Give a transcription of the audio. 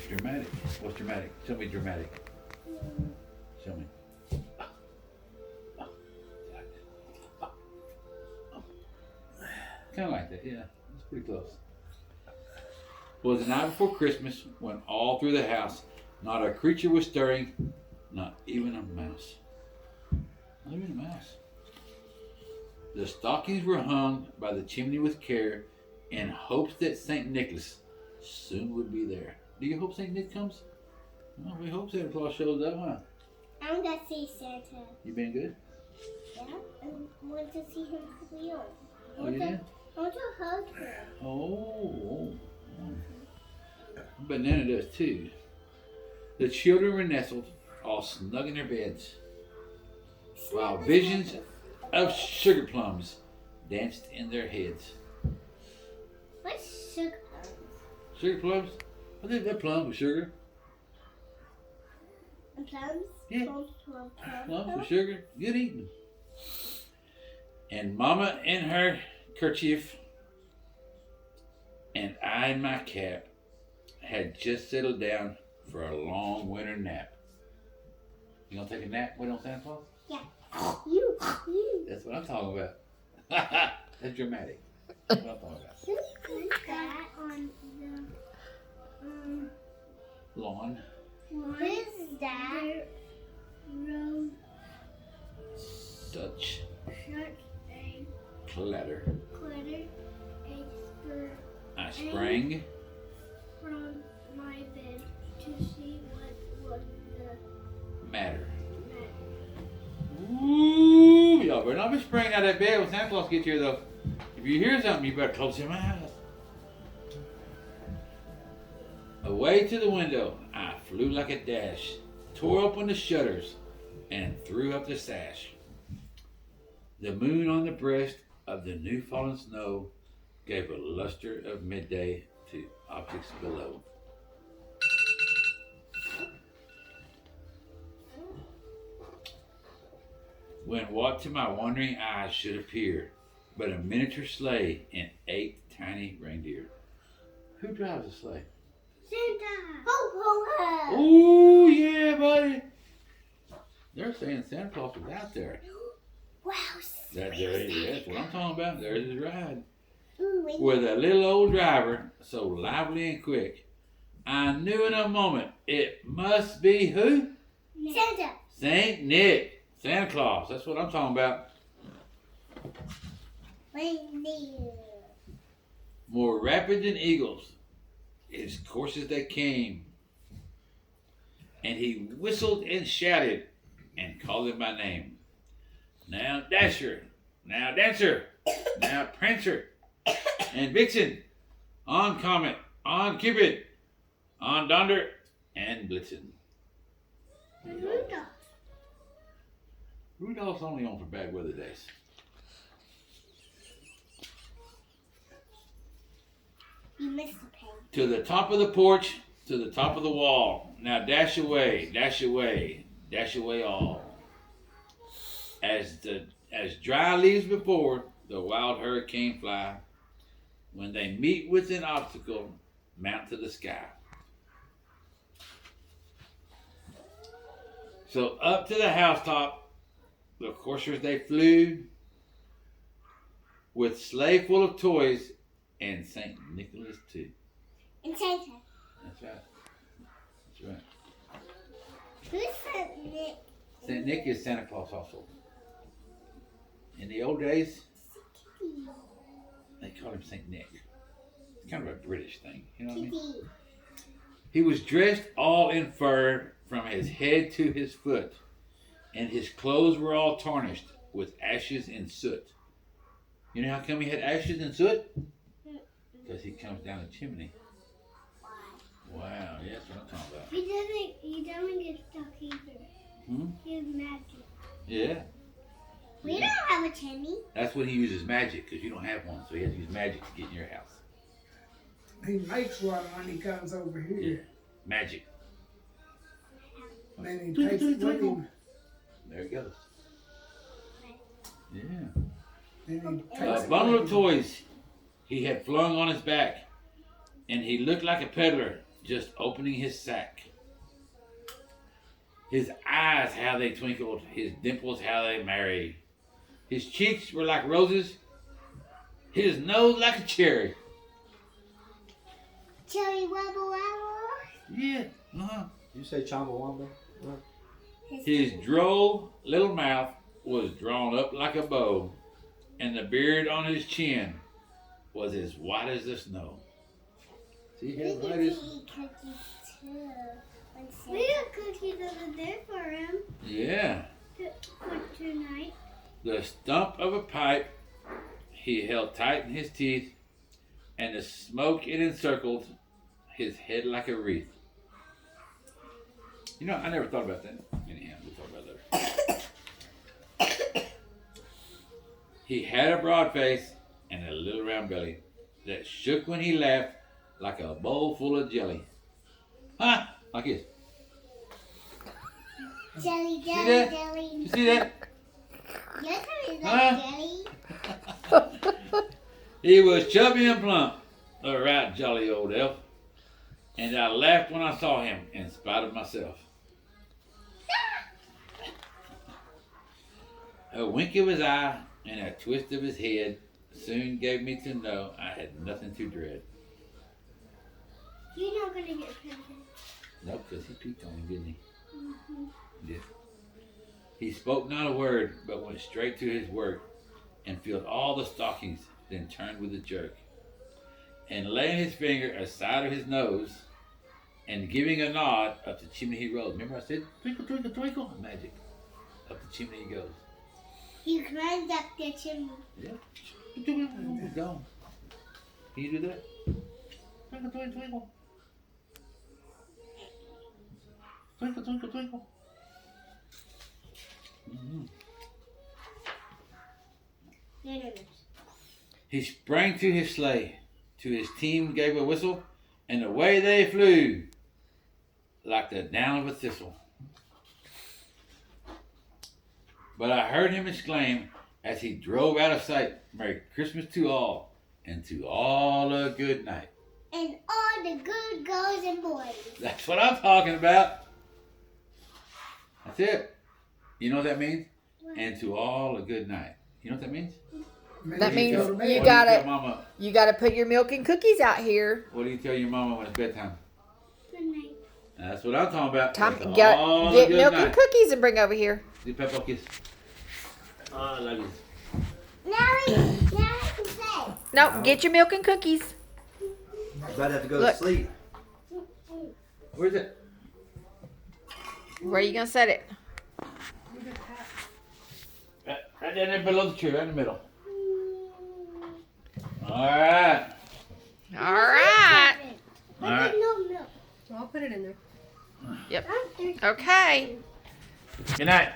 Dramatic. What's dramatic? Show me dramatic. Show me. Kind of like that, yeah. It's pretty close. Well, the night before Christmas, when all through the house, not a creature was stirring, not even a mouse. Not even a mouse. The stockings were hung by the chimney with care in hopes that St. Nicholas soon would be there. Do you hope St. Nick comes? Well, we hope Santa Claus shows up, huh? I'm going to see Santa. You been good? Yeah, I want to see him for real. Oh, you did? I want to hug him. Oh. Banana does too. The children were nestled, all snug in their beds, while visions of sugar plums danced in their heads. What's sugar plums? Sugar plums? I think they're plums with sugar. And plums? Yeah. Plums with sugar. Good eating. And Mama in her kerchief and I in my cap had just settled down for a long winter nap. You gonna take a nap? Wait on Santa Claus? Yeah. You. That's what I'm talking about. That's dramatic. That's what I'm talking about. Can you put that on the Lawn. What is that? Road. Such A clatter. clutter. A spur. I sprang From my bed to see what was the matter. matter. Ooh, y'all better not be spraying out of that bed when Santa Claus gets here, though. If you hear something, you better close your eyes. Away to the window, I flew like a dash, tore open the shutters, and threw up the sash. The moon on the breast of the new fallen snow gave a luster of midday to objects below. When what to my wondering eyes should appear but a miniature sleigh and 8 tiny reindeer. Who drives a sleigh? Santa! Ho, ho, ho! Ooh, yeah, buddy. They're saying Santa Claus was out there. Wow, That's what I'm talking about. There's his ride. Ooh, With a little old driver, so lively and quick, I knew in a moment it must be who? Santa! Saint Nick. Santa Claus. That's what I'm talking about. Reindeer. More rapid than eagles, his coursers they came, and he whistled and shouted and called them by name. Now Dasher, now Dancer, now Prancer, and Vixen, on Comet, on Cupid, on Donder, and Blitzen. And Rudolph. Rudolph's only on for bad weather days. You missed the pain. To the top of the porch, to the top of the wall. Now dash away, dash away, dash away all. As dry leaves before the wild hurricane fly, when they meet with an obstacle, mount to the sky. So up to the housetop, the coursers they flew, with sleigh full of toys, and St. Nicholas too. And Santa. That's right. That's right. Who's Saint Nick? St. Nick is Santa Claus also. In the old days, they called him St. Nick. It's kind of a British thing, you know what I mean? Kitty. He was dressed all in fur from his head to his foot, and his clothes were all tarnished with ashes and soot. You know how come he had ashes and soot? Because he comes down the chimney. Wow, yeah, that's what I'm talking about. He doesn't get stuck either. He has magic. Yeah. We don't have a chimney. That's when he uses magic, because you don't have one, so he has to use magic to get in your house. He makes one when he comes over here. Yeah, magic. Then he takes it with him. There he goes. Yeah. Then he A takes bundle it of toys he had flung on his back, and he looked like a peddler just opening his sack. His eyes, how they twinkled. His dimples, how they married. His cheeks were like roses. His nose like a cherry. Cherry wobble wobble. Yeah. Uh-huh. You say Chumbawamba? What? His droll little mouth was drawn up like a bow, and the beard on his chin was as white as the snow. See We how can white is? eat cookies too. We got cookies over there for him Yeah. for tonight. The stump of a pipe he held tight in his teeth, and the smoke it encircled his head like a wreath. You know, I never thought about that. Anyhow, we'll talk about that. He had a broad face and a little round belly that shook when he laughed like a bowl full of jelly. Huh? Like this. Jelly, See jelly, that? jelly. You see that? Your tummy Huh? like jelly. He was chubby and plump, a right jolly old elf, and I laughed when I saw him in spite of myself. A wink of his eye and a twist of his head soon gave me to know I had nothing to dread. You're not gonna get pregnant. Nope, because he peeked on me, didn't he? Yeah. He spoke not a word, but went straight to his work and filled all the stockings, then turned with a jerk. And laying his finger aside of his nose and giving a nod, up the chimney he rose. Remember I said, twinkle, twinkle, twinkle, magic. Up the chimney he goes. He climbed up the chimney. Yeah. Go. Can you do that? Twinkle, twinkle, twinkle. Twinkle, twinkle, twinkle. Mm-hmm. He sprang to his sleigh, to his team gave a whistle, and away they flew, like the down of a thistle. But I heard him exclaim, as he drove out of sight, Merry Christmas to all, and to all a good night. And all the good girls and boys. That's what I'm talking about. That's it. You know what that means? And to all a good night. You know what that means? Maybe That means go to you bed. What do you gotta- tell Mama? You got to put your milk and cookies out here. What do you tell your mama when it's bedtime? Good night. That's what I'm talking about. Tom, And to get all a get good milk night. and cookies and bring over here. Do Peppa kiss. Oh, I love you. Now we can play. No, get your milk and cookies. You about to have to go Look. to sleep. Where's it? Where are you gonna set it? Right down there below the tree, right in the middle. All right. All right. But All right. there's no milk. I'll put it in there. Yep. I'm thirsty. Okay. Good night.